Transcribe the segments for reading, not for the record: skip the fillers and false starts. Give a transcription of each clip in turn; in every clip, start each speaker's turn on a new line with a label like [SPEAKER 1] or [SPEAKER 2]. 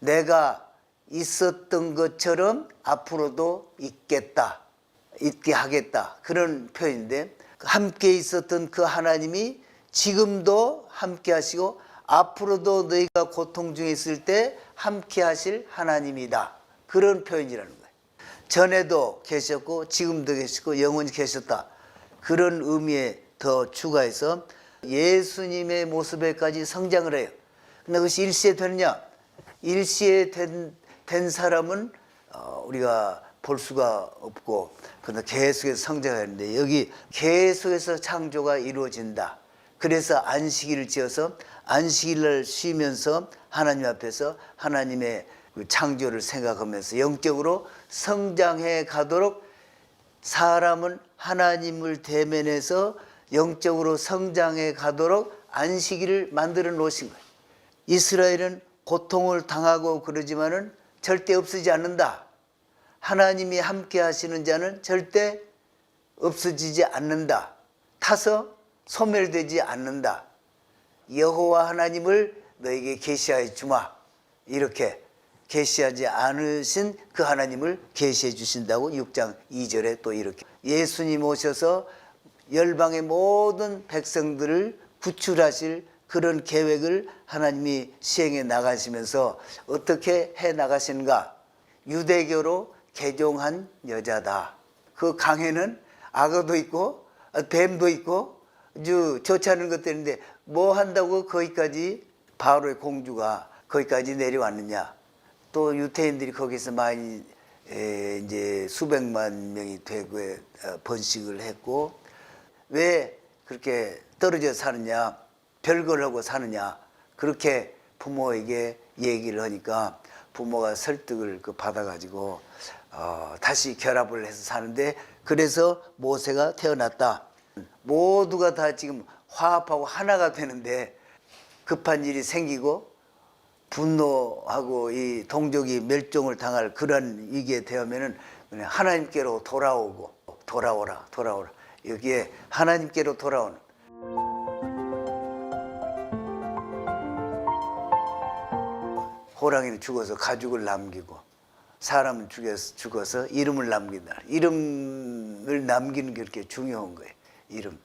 [SPEAKER 1] 내가 있었던 것처럼 앞으로도 있게 하겠다. 그런 표현인데, 함께 있었던 그 하나님이 지금도 함께 하시고 앞으로도 너희가 고통 중에 있을 때 함께 하실 하나님이다. 그런 표현이라는 거예요. 전에도 계셨고 지금도 계시고 영원히 계셨다. 그런 의미에 더 추가해서 예수님의 모습에까지 성장을 해요. 근데 그것이 일시에 되느냐? 일시에 된 사람은 우리가 볼 수가 없고, 그러나 계속해서 성장하는데, 여기 계속해서 창조가 이루어진다. 그래서 안식일을 지어서 안식일을 쉬면서 하나님 앞에서 하나님의 창조를 생각하면서 영적으로 성장해 가도록 사람은 하나님을 대면해서 영적으로 성장해 가도록 안식일을 만들어 놓으신 거예요. 이스라엘은 고통을 당하고 그러지만은 절대 없어지지 않는다. 하나님이 함께 하시는 자는 절대 없어지지 않는다. 타서 소멸되지 않는다. 여호와 하나님을 너에게 계시하여 주마. 이렇게 계시하지 않으신 그 하나님을 계시해 주신다고 6장 2절에 또 이렇게 예수님 오셔서 열방의 모든 백성들을 구출하실 그런 계획을 하나님이 시행해 나가시면서 어떻게 해 나가시는가? 유대교로 개종한 여자다. 그 강에는 악어도 있고 뱀도 있고 아주 좋지 않은 것들인데 뭐 한다고 거기까지 바로의 공주가 거기까지 내려왔느냐? 또 유태인들이 거기서 많이 이제 수백만 명이 되고 번식을 했고, 왜 그렇게 떨어져 사느냐, 별걸 하고 사느냐, 그렇게 부모에게 얘기를 하니까 부모가 설득을 받아가지고 다시 결합을 해서 사는데, 그래서 모세가 태어났다. 모두가 다 지금 화합하고 하나가 되는데 급한 일이 생기고 분노하고 이 동족이 멸종을 당할 그런 위기에 되면은 그냥 하나님께로 돌아오라. 여기에 하나님께로 돌아오는, 호랑이는 죽어서 가죽을 남기고 사람은 죽어서 이름을 남긴다. 이름을 남기는 게 그렇게 중요한 거예요. 이름.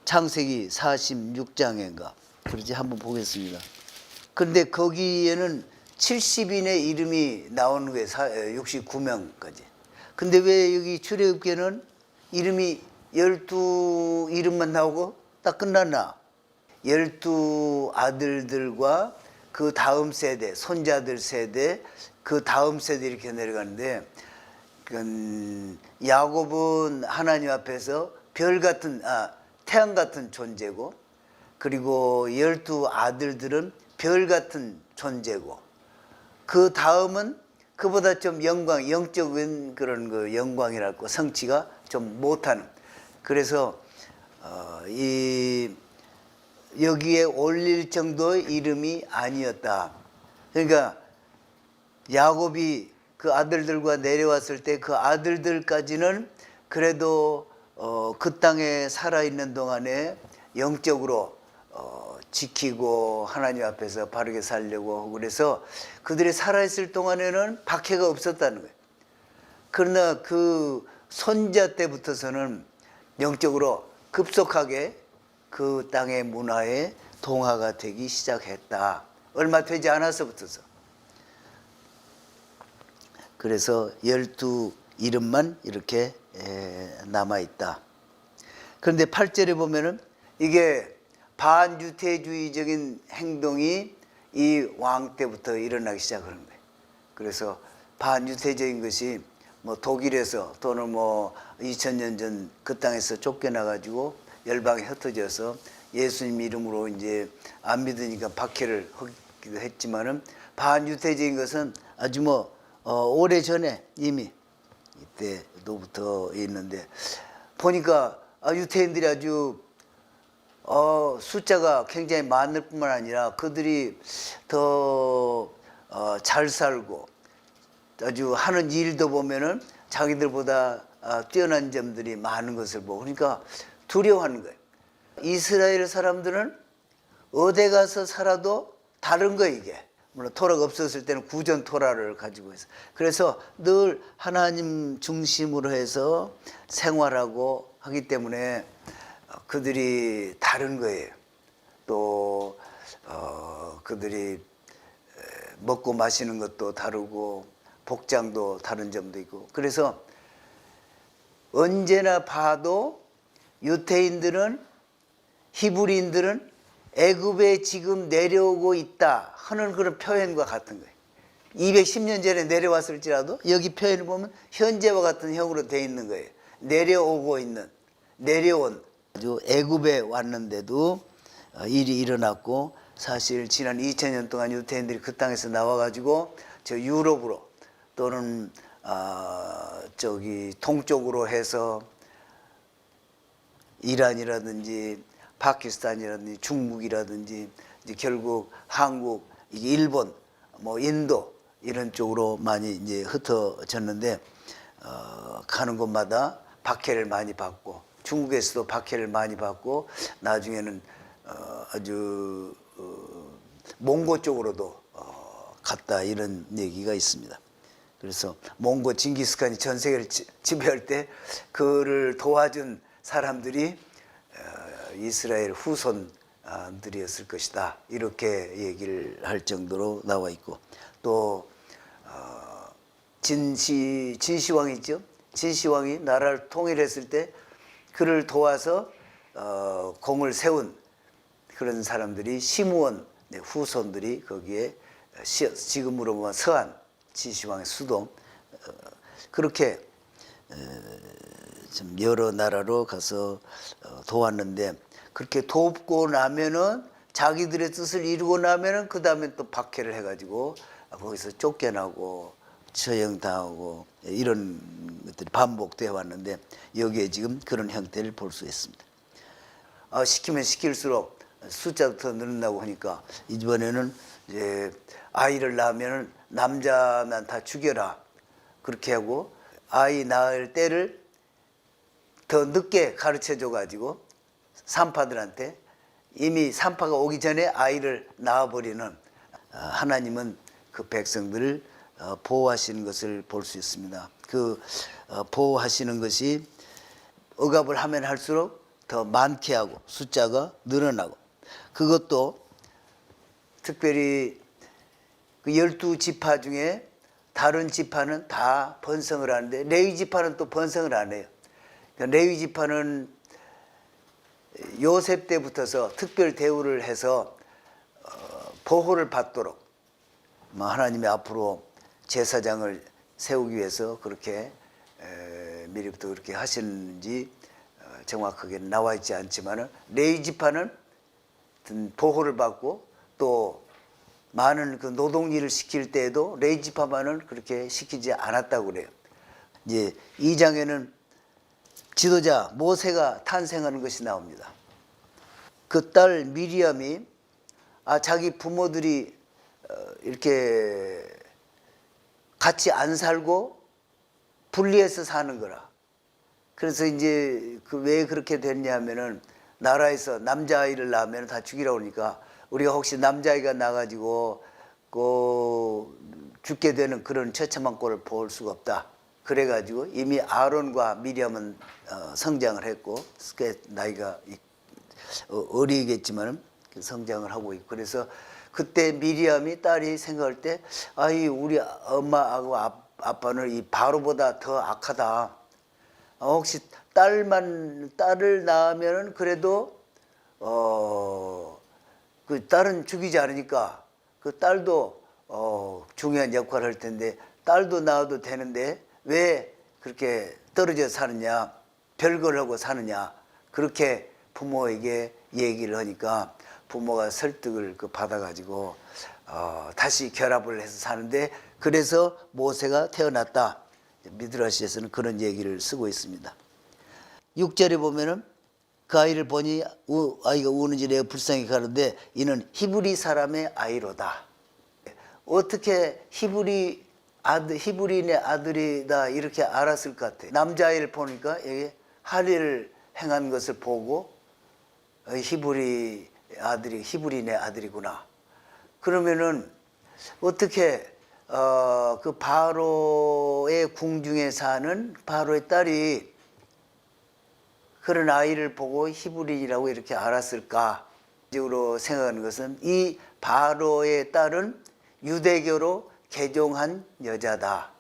[SPEAKER 1] 창세기 46장인가 그러지, 한번 보겠습니다. 그런데 거기에는 70인의 이름이 나오는 거예요. 69명까지. 근데 왜 여기 출애굽기에는 이름이 12 이름만 나오고 딱 끝났나? 12 아들들과 그 다음 세대, 손자들 세대, 그 다음 세대 이렇게 내려가는데, 야곱은 하나님 앞에서 태양 같은 존재고, 그리고 12 아들들은 별 같은 존재고, 그 다음은 그보다 좀 영적인 그런 그 영광이랄까 성취가 좀 못하는. 그래서 여기에 올릴 정도의 이름이 아니었다. 그러니까 야곱이 그 아들들과 내려왔을 때 그 아들들까지는 그래도 그 땅에 살아있는 동안에 영적으로 지키고 하나님 앞에서 바르게 살려고 하고, 그래서 그들이 살아있을 동안에는 박해가 없었다는 거예요. 그러나 그 손자 때부터서는 영적으로 급속하게 그 땅의 문화에 동화가 되기 시작했다. 얼마 되지 않아서부터서. 그래서 12 이름만 이렇게 남아있다. 그런데 8절에 보면은 이게 반유태주의적인 행동이 이 왕 때부터 일어나기 시작하는 거예요. 그래서 반유태적인 것이 뭐 독일에서 또는 뭐 2000년 전 그 땅에서 쫓겨나가지고 열방에 흩어져서 예수님 이름으로 이제 안 믿으니까 박해를 하기도 했지만은, 반유태적인 것은 아주 오래 전에 이미 이때로부터 있는데, 보니까 유태인들이 아주 숫자가 굉장히 많을 뿐만 아니라 그들이 더 잘 살고 아주 하는 일도 보면은 자기들보다 뛰어난 점들이 많은 것을 보고, 그러니까 두려워하는 거예요. 이스라엘 사람들은 어디 가서 살아도 다른 거예요. 이게 물론 토라가 없었을 때는 구전 토라를 가지고 있어. 그래서 늘 하나님 중심으로 해서 생활하고 하기 때문에 그들이 다른 거예요. 또 그들이 먹고 마시는 것도 다르고 복장도 다른 점도 있고, 그래서 언제나 봐도 유대인들은, 히브리인들은 애굽에 지금 내려오고 있다 하는 그런 표현과 같은 거예요. 210년 전에 내려왔을지라도 여기 표현을 보면 현재와 같은 형으로 되어 있는 거예요. 내려오고 있는, 내려온. 아주 애굽에 왔는데도 일이 일어났고, 사실 지난 2000년 동안 유대인들이 그 땅에서 나와가지고 저 유럽으로 또는 저기 동쪽으로 해서 이란이라든지 파키스탄이라든지 중국이라든지 이제 결국 한국, 일본, 뭐 인도 이런 쪽으로 많이 이제 흩어졌는데, 가는 곳마다 박해를 많이 받고, 중국에서도 박해를 많이 받고, 나중에는 아주 몽고 쪽으로도 갔다, 이런 얘기가 있습니다. 그래서 몽고 징기스칸이 전 세계를 지배할 때 그를 도와준 사람들이 이스라엘 후손들이었을 것이다, 이렇게 얘기를 할 정도로 나와 있고, 또 진시황이 있죠. 진시황이 나라를 통일했을 때 그를 도와서 공을 세운 그런 사람들이 시므온 후손들이 거기에 지금으로 보면 서안, 진시황의 수도, 그렇게 좀 여러 나라로 가서 도왔는데, 그렇게 돕고 나면은 자기들의 뜻을 이루고 나면은 그 다음에 또 박해를 해가지고 거기서 쫓겨나고 처형당하고 이런 것들이 반복되어 왔는데, 여기에 지금 그런 형태를 볼 수 있습니다. 시키면 시킬수록 숫자도 더 늘어나고 하니까 이번에는 이제 아이를 낳으면 남자만 다 죽여라, 그렇게 하고 아이 낳을 때를 더 늦게 가르쳐줘 가지고 산파들한테 이미 산파가 오기 전에 아이를 낳아버리는, 하나님은 그 백성들을 보호하시는 것을 볼 수 있습니다. 그 보호하시는 것이 억압을 하면 할수록 더 많게 하고 숫자가 늘어나고, 그것도 특별히 그 12지파 중에 다른 지파는 다 번성을 하는데 레위 지파는 또 번성을 안 해요. 그러니까 레위 지파는 요셉 때부터서 특별 대우를 해서 보호를 받도록 하나님이 앞으로 제사장을 세우기 위해서 그렇게 미리부터 그렇게 하시는지 정확하게 나와 있지 않지만, 레위 지파는 보호를 받고 또 많은 그 노동일을 시킬 때에도 레위 지파만은 그렇게 시키지 않았다고 그래요. 이제 2장에는 지도자 모세가 탄생하는 것이 나옵니다. 그 딸 미리암이 자기 부모들이 이렇게 같이 안 살고 분리해서 사는 거라. 그래서 이제 왜 그렇게 됐냐면은 나라에서 남자아이를 낳으면 다 죽이라고 그러니까, 우리가 혹시 남자아이가 나가지고 죽게 되는 그런 처참한 꼴을 볼 수가 없다. 그래가지고 이미 아론과 미리암은 성장을 했고, 나이가 어리겠지만 성장을 하고 있고, 그래서 그때 미리암이 딸이 생각할 때, 우리 엄마하고 아빠는 이 바로보다 더 악하다. 혹시 딸을 낳으면은 그래도 그 딸은 죽이지 않으니까 그 딸도 중요한 역할을 할 텐데, 딸도 낳아도 되는데 왜 그렇게 떨어져 사느냐, 별걸 하고 사느냐, 그렇게 부모에게 얘기를 하니까 부모가 설득을 받아가지고 다시 결합을 해서 사는데, 그래서 모세가 태어났다. 미드라시에서는 그런 얘기를 쓰고 있습니다. 6절에 보면은 그 아이를 보니 아이가 우는지 내가 불쌍히 가는데 이는 히브리 사람의 아이로다. 어떻게 히브리인의 아들이다 이렇게 알았을 것 같아요. 남자아이를 보니까 여기 할례를 행한 것을 보고 히브리인의 아들이구나. 그러면은 어떻게 그 바로의 궁중에 사는 바로의 딸이 그런 아이를 보고 히브리인이라고 이렇게 알았을까? 적으로 생각하는 것은 이 바로의 딸은 유대교로 개종한 여자다.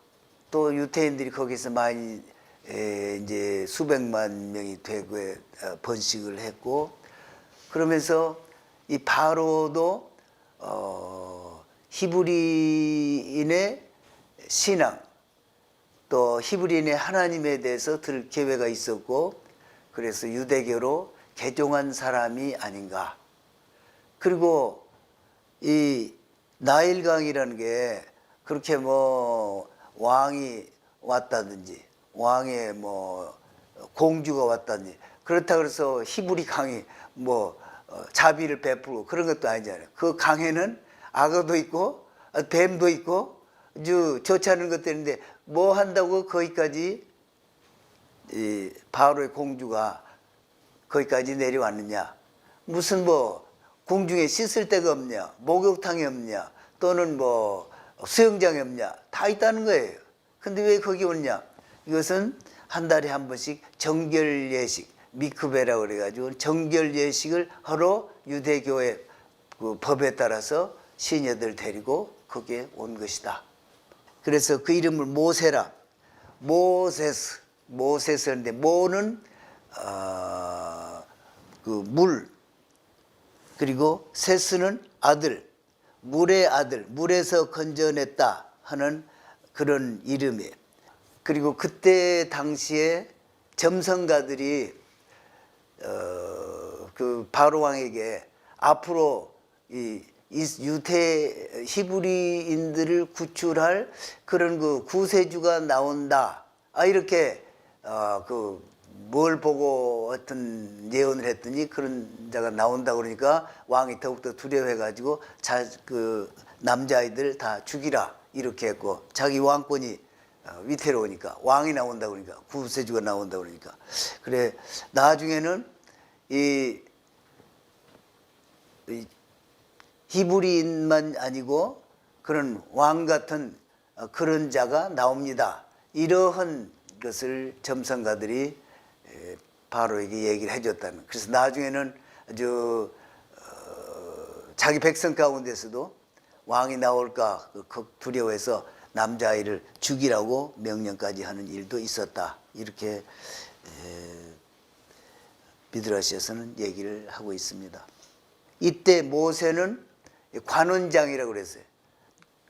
[SPEAKER 1] 또 유태인들이 거기서 많이 이제 수백만 명이 되고 번식을 했고, 그러면서 이 바로도 히브리인의 신앙, 또 히브리인의 하나님에 대해서 들 계획가 있었고, 그래서 유대교로 개종한 사람이 아닌가. 그리고 이 나일강이라는 게 그렇게 뭐 왕이 왔다든지 왕의 뭐 공주가 왔다든지 그렇다 그래서 히브리 강이 뭐 자비를 베풀고 그런 것도 아니잖아요. 그 강에는 악어도 있고 뱀도 있고 아주 좋지 않은 것들인데 뭐 한다고 거기까지 이 바로의 공주가 거기까지 내려왔느냐. 무슨 뭐 궁중에 씻을 데가 없냐, 목욕탕이 없냐, 또는 뭐 수영장이 없냐, 다 있다는 거예요. 근데 왜 거기 오냐? 이것은 한 달에 한 번씩 정결 예식, 미크베라고 그래가지고 정결 예식을 하러 유대교의 그 법에 따라서 시녀들 데리고 거기에 온 것이다. 그래서 그 이름을 모세라, 모세스인데 모는 그 물, 그리고 세스는 아들, 물의 아들, 물에서 건져냈다 하는 그런 이름이에요. 그리고 그때 당시에 점성가들이 그 바로 왕에게 앞으로 이 유태 히브리인들을 구출할 그런 그 구세주가 나온다. 이렇게 그 뭘 보고 어떤 예언을 했더니 그런 자가 나온다 그러니까 왕이 더욱더 두려워해가지고 그 남자아이들 다 죽이라 이렇게 했고, 자기 왕권이 위태로우니까 왕이 나온다 그러니까 구세주가 나온다 그러니까. 그래 나중에는 이 히브리인만 아니고 그런 왕 같은 그런 자가 나옵니다. 이러한 것을 점성가들이 바로에게 얘기를 해줬다는. 그래서 나중에는 아주 자기 백성 가운데서도 왕이 나올까 두려워해서 남자아이를 죽이라고 명령까지 하는 일도 있었다. 이렇게 미드라시에서는 얘기를 하고 있습니다. 이때 모세는 관원장이라고 그랬어요.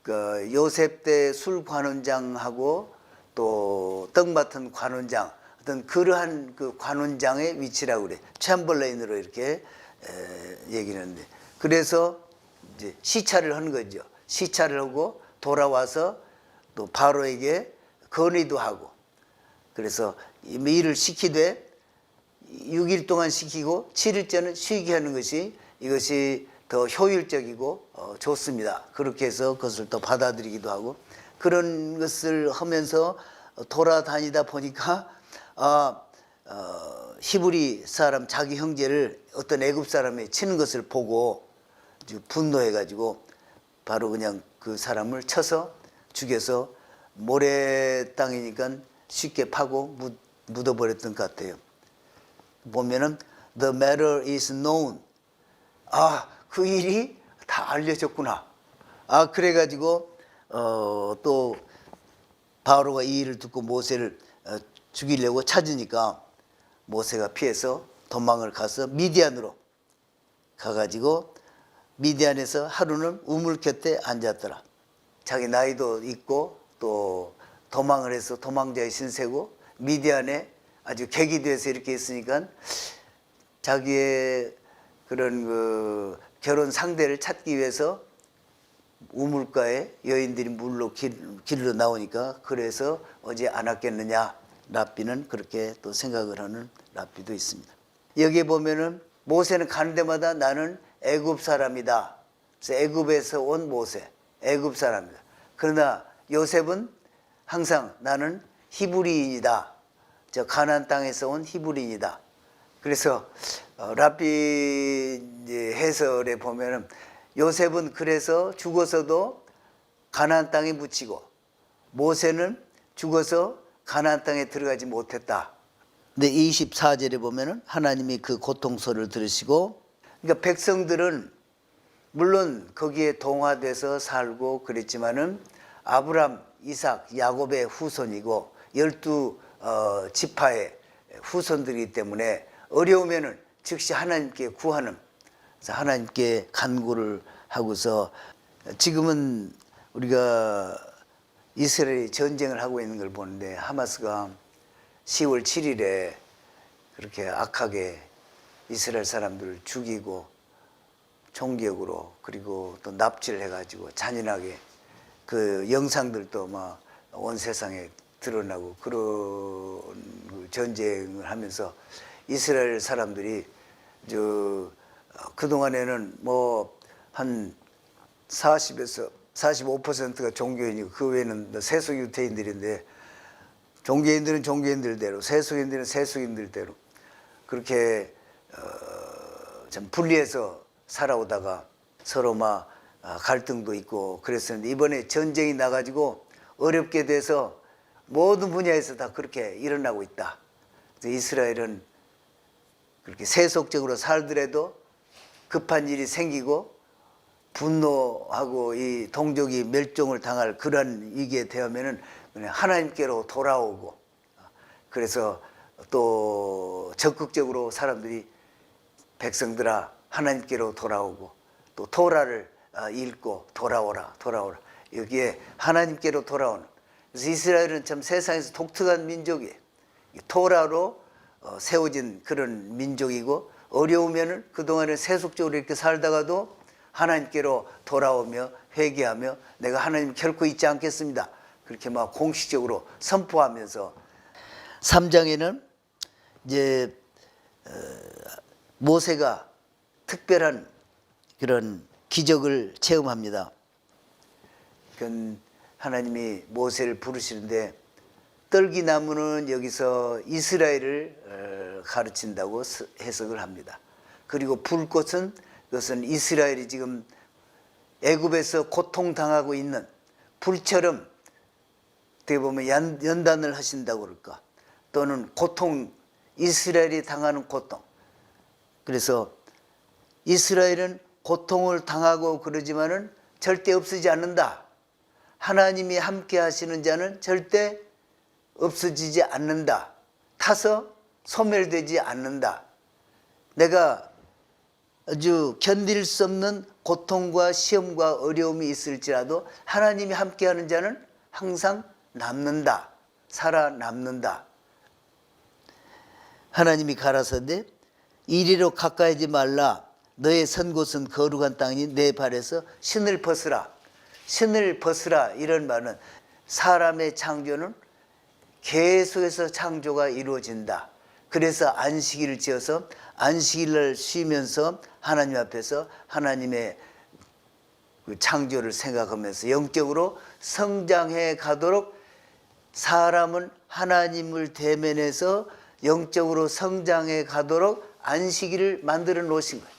[SPEAKER 1] 그 요셉 때 술 관원장하고 또 떡 맡은 관원장, 어떤 그러한 그 관원장의 위치라고 그래. 챔벌레인으로 이렇게 얘기를 하는데, 그래서 이제 시찰을 하는 거죠. 시찰을 하고 돌아와서 또 바로에게 건의도 하고, 그래서 일을 시키되 6일 동안 시키고 7일째는 쉬게 하는 것이 이것이 더 효율적이고 좋습니다. 그렇게 해서 그것을 또 받아들이기도 하고, 그런 것을 하면서 돌아다니다 보니까 히브리 사람 자기 형제를 어떤 애굽 사람이 치는 것을 보고 분노해가지고 바로 그냥 그 사람을 쳐서 죽여서 모래 땅이니까 쉽게 파고 묻어버렸던 것 같아요. 보면은 the matter is known. 그 일이 다 알려졌구나. 그래가지고 또 바로가 이 일을 듣고 모세를 죽이려고 찾으니까 모세가 피해서 도망을 가서 미디안으로 가가지고 미디안에서 하루는 우물 곁에 앉았더라. 자기 나이도 있고 또 도망을 해서 도망자의 신세고 미디안에 아주 객이 돼서 이렇게 있으니까 자기의 그런 그 결혼 상대를 찾기 위해서 우물가에 여인들이 물로 길로 나오니까 그래서 어제 안 왔겠느냐. 랍비는 그렇게 또 생각을 하는 랍비도 있습니다. 여기에 보면은 모세는 가는 데마다 나는 애굽 사람이다. 그래서 애굽에서 온 모세, 애굽 사람이다. 그러나 요셉은 항상 나는 히브리인이다. 저 가나안 땅에서 온 히브리인이다. 그래서 랍비 해설에 보면은 요셉은 그래서 죽어서도 가나안 땅에 묻히고 모세는 죽어서 가나안 땅에 들어가지 못했다. 근데 24절에 보면은 하나님이 그 고통소리를 들으시고, 그러니까 백성들은 물론 거기에 동화돼서 살고 그랬지만은 아브람, 이삭, 야곱의 후손이고 12지파의 후손들이기 때문에 어려우면은 즉시 하나님께 구하는, 그래서 하나님께 간구를 하고서, 지금은 우리가 이스라엘이 전쟁을 하고 있는 걸 보는데 하마스가 10월 7일에 그렇게 악하게 이스라엘 사람들을 죽이고 총격으로, 그리고 또 납치를 해가지고 잔인하게 그 영상들도 막 온 세상에 드러나고 그런 전쟁을 하면서 이스라엘 사람들이 그동안에는 뭐 한 40에서 45%가 종교인이고 그 외에는 세속 유태인들인데, 종교인들은 종교인들대로, 세속인들은 세속인들대로 그렇게 참 분리해서 살아오다가 서로 막 갈등도 있고 그랬었는데, 이번에 전쟁이 나가지고 어렵게 돼서 모든 분야에서 다 그렇게 일어나고 있다. 그래서 이스라엘은 그렇게 세속적으로 살더라도 급한 일이 생기고 분노하고 이 동족이 멸종을 당할 그런 위기에 대하면은 그냥 하나님께로 돌아오고, 그래서 또 적극적으로 사람들이 백성들아 하나님께로 돌아오고, 또 토라를 읽고 돌아오라. 여기에 하나님께로 돌아오는, 그래서 이스라엘은 참 세상에서 독특한 민족이에요. 토라로 세워진 그런 민족이고, 어려우면은 그동안에 세속적으로 이렇게 살다가도 하나님께로 돌아오며 회개하며 내가 하나님 결코 잊지 않겠습니다, 그렇게 막 공식적으로 선포하면서, 3장에는 이제 모세가 특별한 그런 기적을 체험합니다. 그건 하나님이 모세를 부르시는데, 떨기나무는 여기서 이스라엘을 가르친다고 해석을 합니다. 그리고 불꽃은, 그것은 이스라엘이 지금 애굽에서 고통당하고 있는 불처럼 어떻게 보면 연단을 하신다고 그럴까, 또는 고통, 이스라엘이 당하는 고통. 그래서 이스라엘은 고통을 당하고 그러지만은 절대 없어지지 않는다. 하나님이 함께 하시는 자는 절대 없어지지 않는다. 타서 소멸되지 않는다. 내가 아주 견딜 수 없는 고통과 시험과 어려움이 있을지라도 하나님이 함께하는 자는 항상 남는다. 살아남는다. 하나님이 가라사대 이리로 가까이지 말라. 너의 선 곳은 거룩한 땅이니 내 발에서 신을 벗으라. 신을 벗으라, 이런 말은 사람의 창조는 계속해서 창조가 이루어진다. 그래서 안식일을 지어서 안식일을 쉬면서 하나님 앞에서 하나님의 그 창조를 생각하면서 영적으로 성장해 가도록, 사람은 하나님을 대면해서 영적으로 성장해 가도록 안식일을 만들어 놓으신 거예요.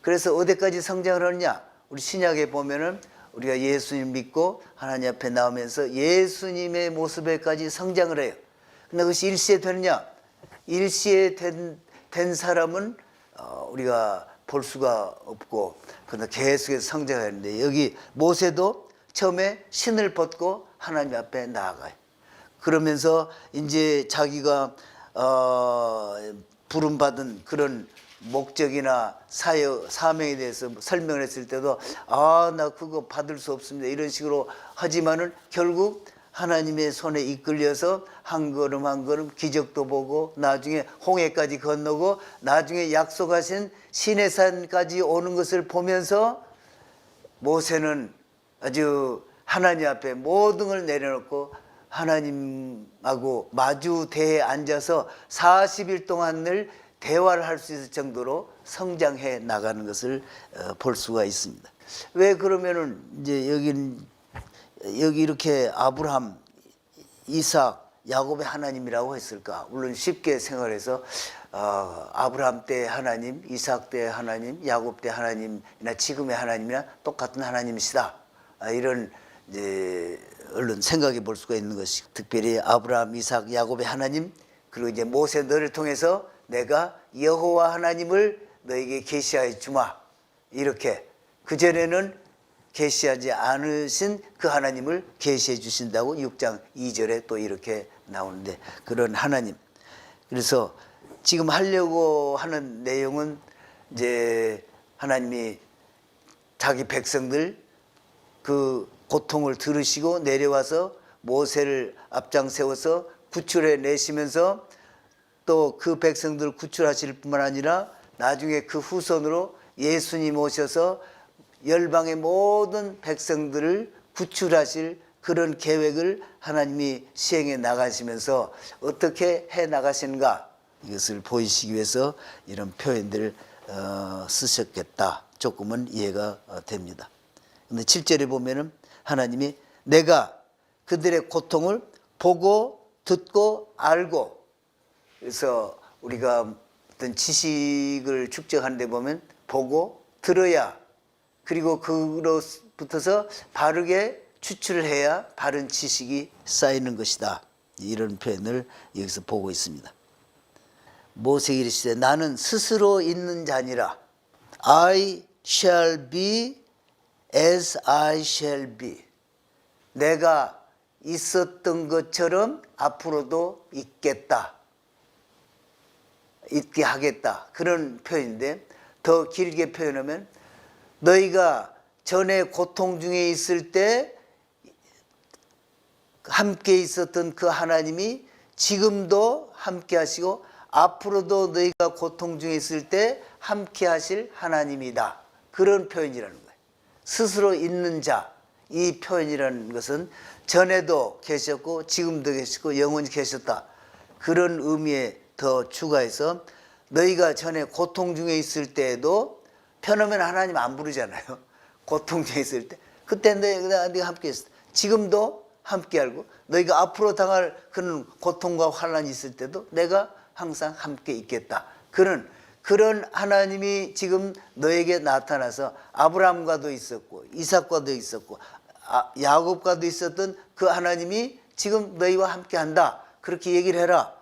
[SPEAKER 1] 그래서 어디까지 성장을 하느냐, 우리 신약에 보면은 우리가 예수님 믿고 하나님 앞에 나오면서 예수님의 모습에까지 성장을 해요. 근데 그것이 일시에 되느냐, 일시에 된 사람은 우리가 볼 수가 없고, 그러나 계속해서 성장하는데, 여기 모세도 처음에 신을 벗고 하나님 앞에 나아가요. 그러면서 이제 자기가 부름받은 그런 목적이나 사명에 대해서 설명을 했을 때도 나 그거 받을 수 없습니다, 이런 식으로 하지만은 결국 하나님의 손에 이끌려서 한 걸음 한 걸음 기적도 보고, 나중에 홍해까지 건너고, 나중에 약속하신 시내산까지 오는 것을 보면서 모세는 아주 하나님 앞에 모든 걸 내려놓고 하나님하고 마주 대에 앉아서 40일 동안 늘 대화를 할 수 있을 정도로 성장해 나가는 것을 볼 수가 있습니다. 왜 그러면은 이제 여기 이렇게 아브라함, 이삭, 야곱의 하나님이라고 했을까? 물론 쉽게 생각해서 아브라함 때 하나님, 이삭 때 하나님, 야곱 때 하나님이나 지금의 하나님이나 똑같은 하나님이시다, 이런 이제 얼른 생각해 볼 수가 있는 것이, 특별히 아브라함, 이삭, 야곱의 하나님, 그리고 이제 모세 너를 통해서 내가 여호와 하나님을 너에게 계시하여 주마, 이렇게 그전에는 계시하지 않으신 그 하나님을 계시해 주신다고 6장 2절에 또 이렇게 나오는데, 그런 하나님. 그래서 지금 하려고 하는 내용은 이제 하나님이 자기 백성들 그 고통을 들으시고 내려와서 모세를 앞장 세워서 구출해 내시면서 또 그 백성들을 구출하실 뿐만 아니라 나중에 그 후손으로 예수님 오셔서 열방의 모든 백성들을 구출하실 그런 계획을 하나님이 시행해 나가시면서 어떻게 해 나가시는가, 이것을 보이시기 위해서 이런 표현들을 쓰셨겠다, 조금은 이해가 됩니다. 근데 7절에 보면은 하나님이 내가 그들의 고통을 보고 듣고 알고, 그래서 우리가 어떤 지식을 축적하는 데 보면 보고 들어야, 그리고 그로부터서 바르게 추출해야 바른 지식이 쌓이는 것이다, 이런 표현을 여기서 보고 있습니다. 모세가 이르시되 나는 스스로 있는 자니라. I shall be as I shall be. 내가 있었던 것처럼 앞으로도 있겠다, 있게 하겠다, 그런 표현인데, 더 길게 표현하면 너희가 전에 고통 중에 있을 때 함께 있었던 그 하나님이 지금도 함께 하시고 앞으로도 너희가 고통 중에 있을 때 함께 하실 하나님이다, 그런 표현이라는 거예요. 스스로 있는 자, 이 표현이라는 것은 전에도 계셨고 지금도 계시고 영원히 계셨다, 그런 의미에 더 추가해서 너희가 전에 고통 중에 있을 때에도, 편하면 하나님 안 부르잖아요. 고통 중에 있을 때 그때 네가 함께 했어. 지금도 함께 알고 너희가 앞으로 당할 그런 고통과 환난이 있을 때도 내가 항상 함께 있겠다, 그런 하나님이 지금 너에게 나타나서 아브라함과도 있었고 이삭과도 있었고 야곱과도 있었던 그 하나님이 지금 너희와 함께 한다, 그렇게 얘기를 해라,